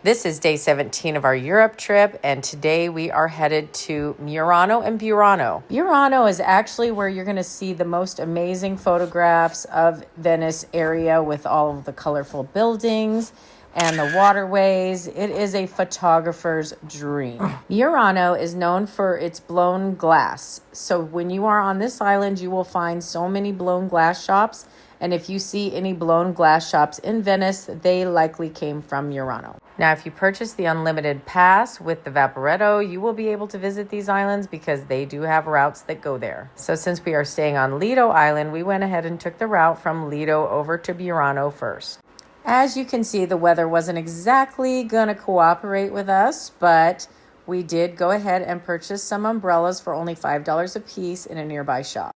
This is day 17 of our Europe trip, and today we are headed to Murano and Burano. Burano is actually where you're going to see the most amazing photographs of Venice area with all of the colorful buildings and the waterways. It is a photographer's dream. Murano is known for its blown glass. So when you are on this island, you will find so many blown glass shops. And if you see any blown glass shops in Venice, they likely came from Murano. Now, if you purchase the unlimited pass with the Vaporetto, you will be able to visit these islands because they do have routes that go there. So since we are staying on Lido Island, we went ahead and took the route from Lido over to Burano first. As you can see, the weather wasn't exactly going to cooperate with us, but we did go ahead and purchase some umbrellas for only $5 a piece in a nearby shop.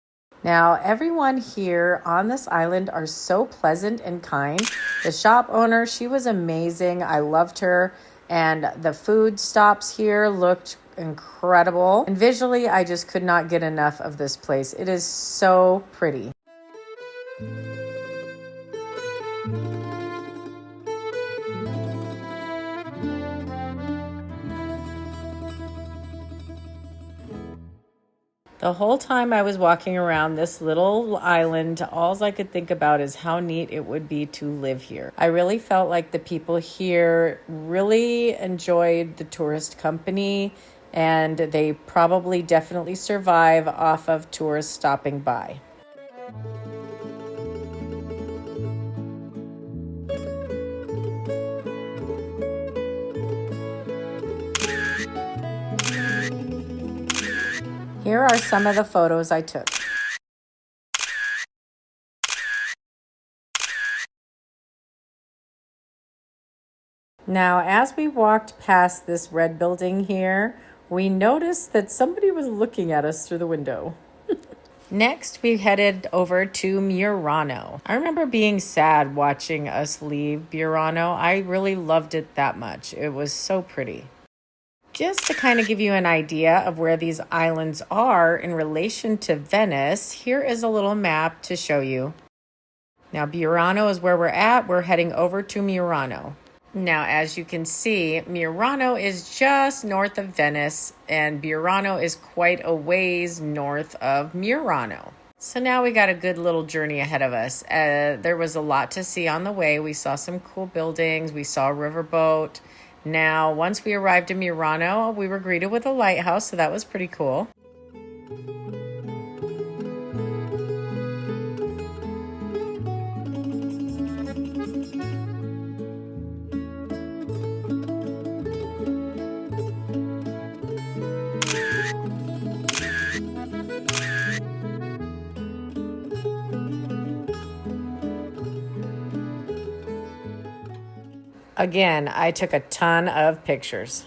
Now, everyone here on this island are so pleasant and kind. The shop owner, she was amazing. I loved her. And the food stops here looked incredible. And visually, I just could not get enough of this place. It is so pretty. The whole time I was walking around this little island, all I could think about is how neat it would be to live here. I really felt like the people here really enjoyed the tourist company, and they probably definitely survive off of tourists stopping by. Here are some of the photos I took. Now, as we walked past this red building here, we noticed that somebody was looking at us through the window. Next, we headed over to Murano. I remember being sad watching us leave Burano. I really loved it that much. It was so pretty. Just to kind of give you an idea of where these islands are in relation to Venice, here is a little map to show you. Now, Burano is where we're at. We're heading over to Murano. Now, as you can see, Murano is just north of Venice, and Burano is quite a ways north of Murano. So now we got a good little journey ahead of us. There was a lot to see on the way. We saw some cool buildings. We saw a riverboat. Now, once we arrived in Murano, we were greeted with a lighthouse, so that was pretty cool. Again, I took a ton of pictures.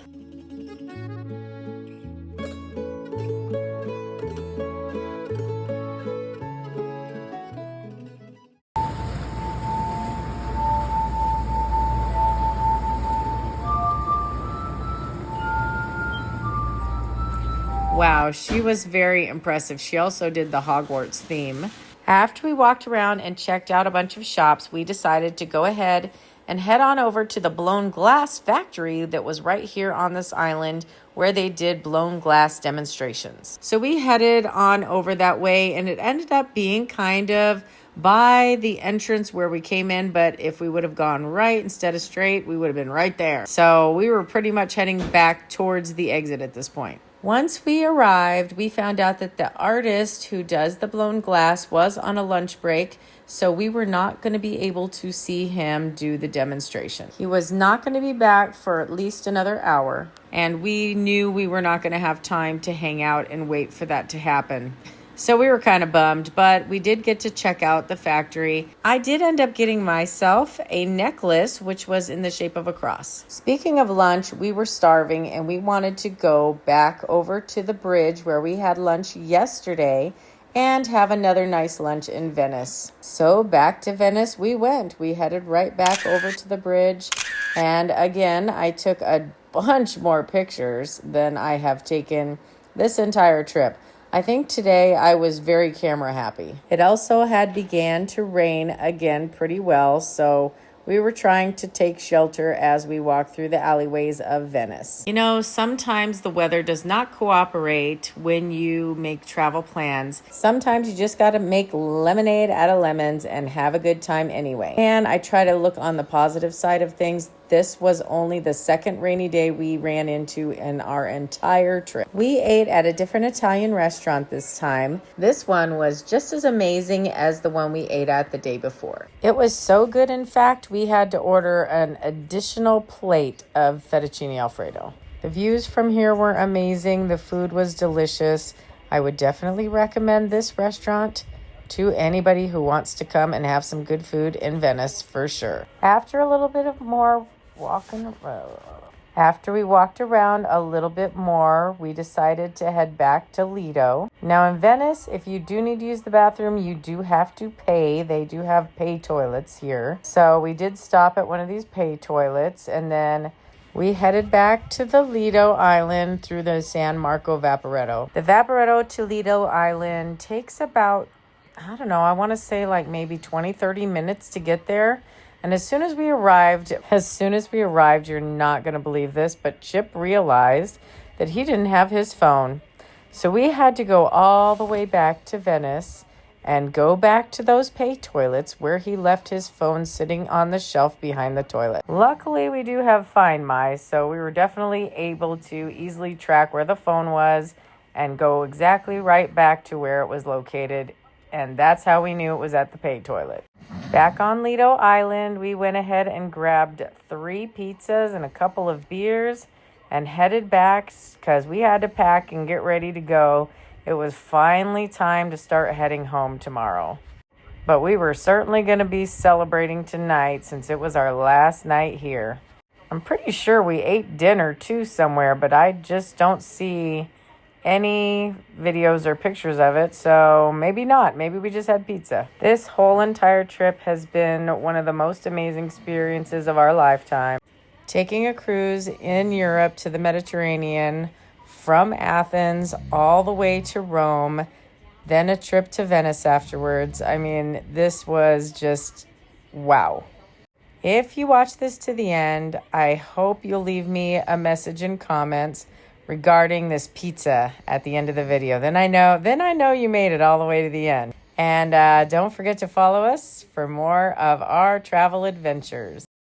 Wow, she was very impressive. She also did the Hogwarts theme. After we walked around and checked out a bunch of shops, we decided to go ahead and head on over to the blown glass factory that was right here on this island where they did blown glass demonstrations. So we headed on over that way, and it ended up being kind of by the entrance where we came in, but if we would have gone right instead of straight, we would have been right there. So we were pretty much heading back towards the exit at this point. Once we arrived, we found out that the artist who does the blown glass was on a lunch break, so we were not going to be able to see him do the demonstration. He was not going to be back for at least another hour, and we knew we were not going to have time to hang out and wait for that to happen. So we were kind of bummed, but we did get to check out the factory. I did end up getting myself a necklace, which was in the shape of a cross. Speaking of lunch, we were starving and we wanted to go back over to the bridge where we had lunch yesterday and have another nice lunch in Venice. So back to Venice we went. We headed right back over to the bridge. And again, I took a bunch more pictures than I have taken this entire trip. I think today I was very camera happy. It also had began to rain again pretty well, so we were trying to take shelter as we walked through the alleyways of Venice. You know, sometimes the weather does not cooperate when you make travel plans. Sometimes you just got to make lemonade out of lemons and have a good time anyway. And I try to look on the positive side of things. This was only the second rainy day we ran into in our entire trip. We ate at a different Italian restaurant this time. This one was just as amazing as the one we ate at the day before. It was so good, in fact, we had to order an additional plate of fettuccine alfredo. The views from here were amazing. The food was delicious. I would definitely recommend this restaurant to anybody who wants to come and have some good food in Venice for sure. After a little bit of more walking around, after we walked around a little bit more, we decided to head back to Lido. Now in Venice, if you do need to use the bathroom, you do have to pay. They do have pay toilets here. So we did stop at one of these pay toilets, and then we headed back to the Lido Island through the San Marco Vaporetto. The Vaporetto to Lido Island takes about, I don't know, I want to say like maybe 20-30 minutes to get there. And as soon as we arrived, you're not going to believe this, but Chip realized that he didn't have his phone. So we had to go all the way back to Venice and go back to those pay toilets where he left his phone sitting on the shelf behind the toilet. Luckily, we do have Find My, so we were definitely able to easily track where the phone was and go exactly right back to where it was located. And that's how we knew it was at the pay toilet. Back on Lido Island, we went ahead and grabbed 3 pizzas and a couple of beers and headed back because we had to pack and get ready to go. It was finally time to start heading home tomorrow. But we were certainly going to be celebrating tonight since it was our last night here. I'm pretty sure we ate dinner too somewhere, but I just don't see any videos or pictures of it, so maybe not. Maybe we just had pizza. This whole entire trip has been one of the most amazing experiences of our lifetime. Taking a cruise in Europe to the Mediterranean from Athens all the way to Rome, then a trip to Venice afterwards. I mean, this was just wow. If you watch this to the end, I hope you'll leave me a message in comments regarding this pizza at the end of the video. Then I know you made it all the way to the end. And don't forget to follow us for more of our travel adventures.